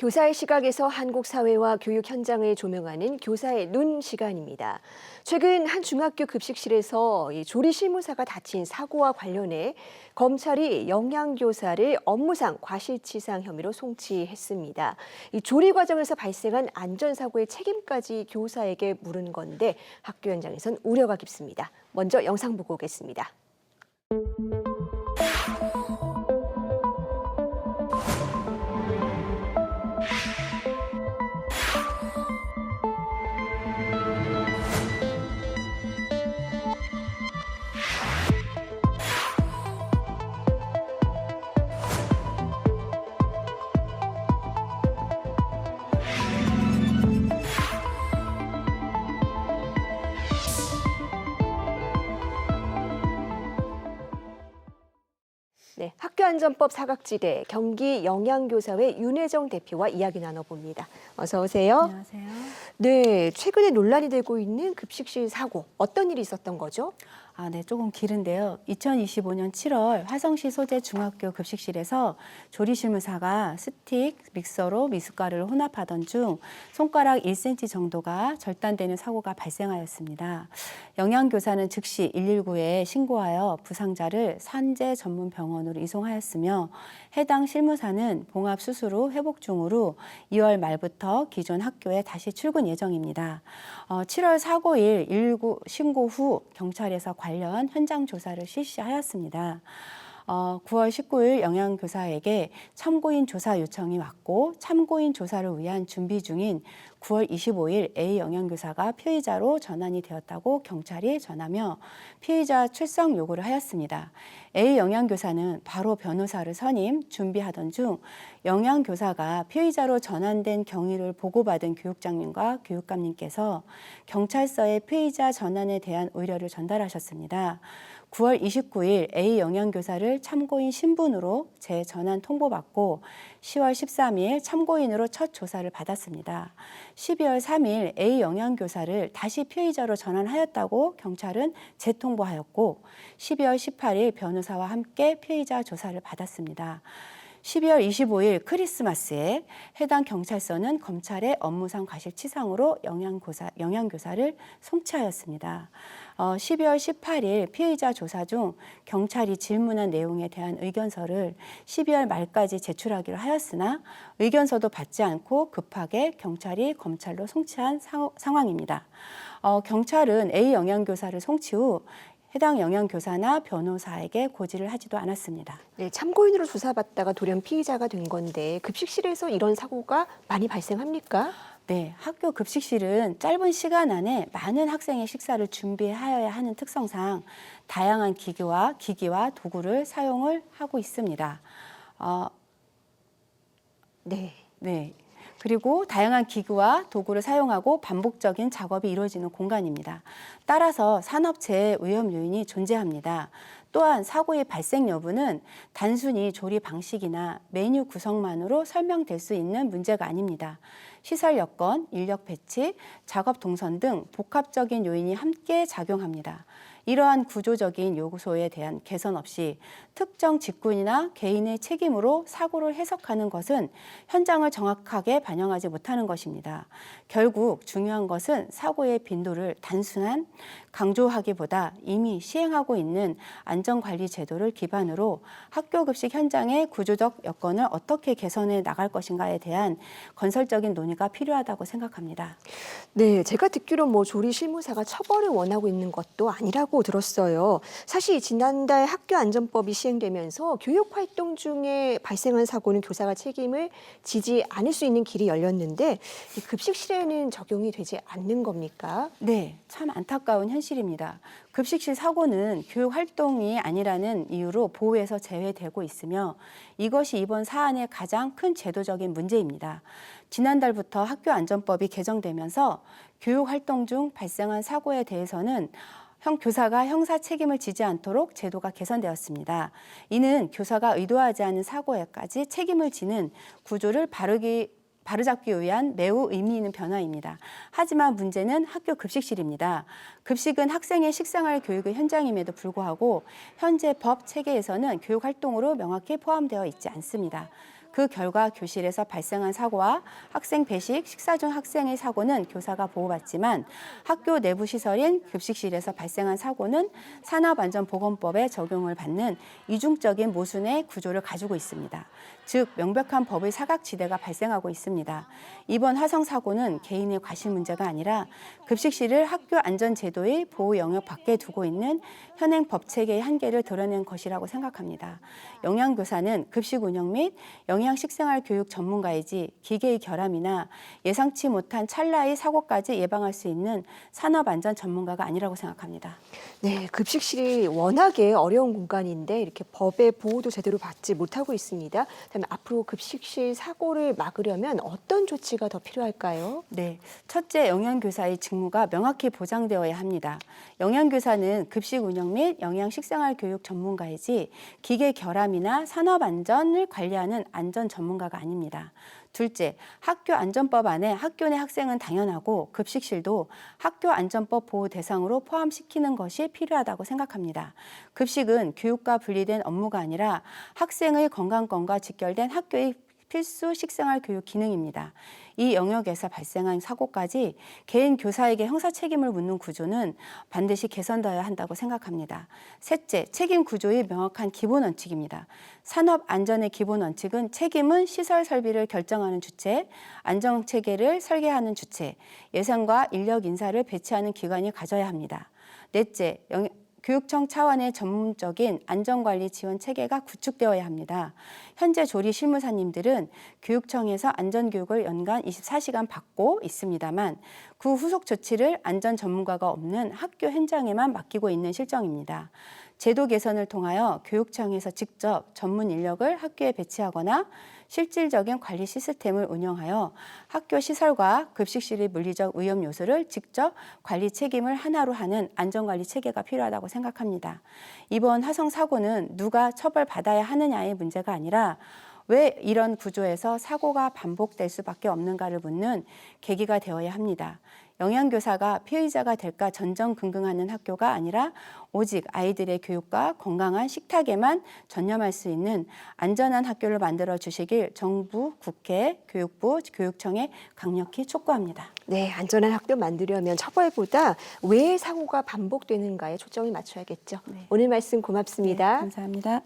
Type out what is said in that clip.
교사의 시각에서 한국 사회와 교육 현장을 조명하는 교사의 눈 시간입니다. 최근 한 중학교 급식실에서 이 조리 실무사가 다친 사고와 관련해 검찰이 영양교사를 업무상 과실치상 혐의로 송치했습니다. 이 조리 과정에서 발생한 안전사고의 책임까지 교사에게 물은 건데 학교 현장에선 우려가 깊습니다. 먼저 영상 보고 오겠습니다. 네, 학교안전법 사각지대 경기 영양교사회 윤혜정 대표와 이야기 나눠봅니다. 어서 오세요. 안녕하세요. 네, 최근에 논란이 되고 있는 급식실 사고, 어떤 일이 있었던 거죠? 네, 조금 길은데요. 2025년 7월 화성시 소재 중학교 급식실에서 조리실무사가 스틱, 믹서로 미숫가루를 혼합하던 중 손가락 1cm 정도가 절단되는 사고가 발생하였습니다. 영양교사는 즉시 119에 신고하여 부상자를 산재 전문 병원으로 이송하였으며 해당 실무사는 봉합 수술 후 회복 중으로 2월 말부터 기존 학교에 다시 출근 예정입니다. 7월 사고일 119 신고 후 경찰에서 관련 현장 조사를 실시하였습니다. 9월 19일 영양교사에게 참고인 조사 요청이 왔고 참고인 조사를 위한 준비 중인 9월 25일 A 영양교사가 피의자로 전환이 되었다고 경찰이 전하며 피의자 출석 요구를 하였습니다. A 영양교사는 바로 변호사를 선임, 준비하던 중 영양교사가 피의자로 전환된 경위를 보고받은 교육장님과 교육감님께서 경찰서에 피의자 전환에 대한 의뢰를 전달하셨습니다. 9월 29일 A 영양교사를 참고인 신분으로 재전환 통보받고 10월 13일 참고인으로 첫 조사를 받았습니다. 12월 3일 A 영양교사를 다시 피의자로 전환하였다고 경찰은 재통보하였고 12월 18일 변호사와 함께 피의자 조사를 받았습니다. 12월 25일 크리스마스에 해당 경찰서는 검찰의 업무상 과실치상으로 영양교사를 송치하였습니다. 12월 18일 피의자 조사 중 경찰이 질문한 내용에 대한 의견서를 12월 말까지 제출하기로 하였으나 의견서도 받지 않고 급하게 경찰이 검찰로 송치한 상황입니다. 경찰은 A 영양교사를 송치 후 해당 영양교사나 변호사에게 고지를 하지도 않았습니다. 네, 참고인으로 조사받다가 돌연 피의자가 된 건데 급식실에서 이런 사고가 많이 발생합니까? 네, 학교 급식실은 짧은 시간 안에 많은 학생의 식사를 준비하여야 하는 특성상 다양한 기기와 도구를 사용을 하고 있습니다. 네. 그리고 다양한 기구와 도구를 사용하고 반복적인 작업이 이루어지는 공간입니다. 따라서 산업재해 위험 요인이 존재합니다. 또한 사고의 발생 여부는 단순히 조리 방식이나 메뉴 구성만으로 설명될 수 있는 문제가 아닙니다. 시설 여건, 인력 배치, 작업 동선 등 복합적인 요인이 함께 작용합니다. 이러한 구조적인 요소에 대한 개선 없이 특정 직군이나 개인의 책임으로 사고를 해석하는 것은 현장을 정확하게 반영하지 못하는 것입니다. 결국 중요한 것은 사고의 빈도를 단순한 강조하기보다 이미 시행하고 있는 안전관리 제도를 기반으로 학교 급식 현장의 구조적 여건을 어떻게 개선해 나갈 것인가에 대한 건설적인 논의가 필요하다고 생각합니다. 네, 제가 듣기로 조리 실무사가 처벌을 원하고 있는 것도 아니라고 들었어요. 사실 지난달 학교안전법이 시행되면서 교육활동 중에 발생한 사고는 교사가 책임을 지지 않을 수 있는 길이 열렸는데 이 급식실에는 적용이 되지 않는 겁니까? 네, 참 안타까운 현실입니다. 급식실 사고는 교육활동이 아니라는 이유로 보호에서 제외되고 있으며 이것이 이번 사안의 가장 큰 제도적인 문제입니다. 지난달부터 학교안전법이 개정되면서 교육활동 중 발생한 사고에 대해서는 교사가 형사 책임을 지지 않도록 제도가 개선되었습니다. 이는 교사가 의도하지 않은 사고에까지 책임을 지는 구조를 바로잡기 위한 매우 의미 있는 변화입니다. 하지만 문제는 학교 급식실입니다. 급식은 학생의 식생활 교육의 현장임에도 불구하고 현재 법 체계에서는 교육활동으로 명확히 포함되어 있지 않습니다. 그 결과 교실에서 발생한 사고와 학생 배식, 식사 중 학생의 사고는 교사가 보호받지만 학교 내부 시설인 급식실에서 발생한 사고는 산업안전보건법에 적용을 받는 이중적인 모순의 구조를 가지고 있습니다. 즉 명백한 법의 사각지대가 발생하고 있습니다. 이번 화성 사고는 개인의 과실 문제가 아니라 급식실을 학교 안전제도의 보호 영역 밖에 두고 있는 현행 법 체계의 한계를 드러낸 것이라고 생각합니다. 영양교사는 급식 운영 및 영양식생활 교육 전문가이지 기계의 결함이나 예상치 못한 찰나의 사고까지 예방할 수 있는 산업안전 전문가가 아니라고 생각합니다. 네, 급식실이 워낙에 어려운 공간인데 이렇게 법의 보호도 제대로 받지 못하고 있습니다. 그다음에 앞으로 급식실 사고를 막으려면 어떤 조치가 더 필요할까요? 네, 첫째, 영양교사의 직무가 명확히 보장되어야 합니다. 영양교사는 급식 운영 및 영양식생활 교육 전문가이지 기계 결함이나 산업안전을 관리하는 안전 전문가가 아닙니다. 둘째, 학교안전법 안에 학교 내 학생은 당연하고 급식실도 학교안전법 보호 대상으로 포함시키는 것이 필요하다고 생각합니다. 급식은 교육과 분리된 업무가 아니라 학생의 건강권과 직결된 학교의 필수 식생활 교육 기능입니다. 이 영역에서 발생한 사고까지 개인 교사에게 형사 책임을 묻는 구조는 반드시 개선되어야 한다고 생각합니다. 셋째, 책임 구조의 명확한 기본 원칙입니다. 산업 안전의 기본 원칙은 책임은 시설 설비를 결정하는 주체, 안전 체계를 설계하는 주체, 예산과 인력 인사를 배치하는 기관이 가져야 합니다. 넷째, 교육청 차원의 전문적인 안전관리 지원 체계가 구축되어야 합니다. 현재 조리 실무사님들은 교육청에서 안전교육을 연간 24시간 받고 있습니다만 그 후속 조치를 안전 전문가가 없는 학교 현장에만 맡기고 있는 실정입니다. 제도 개선을 통하여 교육청에서 직접 전문 인력을 학교에 배치하거나 실질적인 관리 시스템을 운영하여 학교 시설과 급식실의 물리적 위험 요소를 직접 관리 책임을 하나로 하는 안전관리 체계가 필요하다고 생각합니다. 이번 화성 사고는 누가 처벌받아야 하느냐의 문제가 아니라 왜 이런 구조에서 사고가 반복될 수밖에 없는가를 묻는 계기가 되어야 합니다. 영양교사가 피의자가 될까 전전긍긍하는 학교가 아니라 오직 아이들의 교육과 건강한 식탁에만 전념할 수 있는 안전한 학교를 만들어 주시길 정부, 국회, 교육부, 교육청에 강력히 촉구합니다. 네, 안전한 학교 만들려면 처벌보다 왜 사고가 반복되는가에 초점을 맞춰야겠죠. 네. 오늘 말씀 고맙습니다. 네, 감사합니다.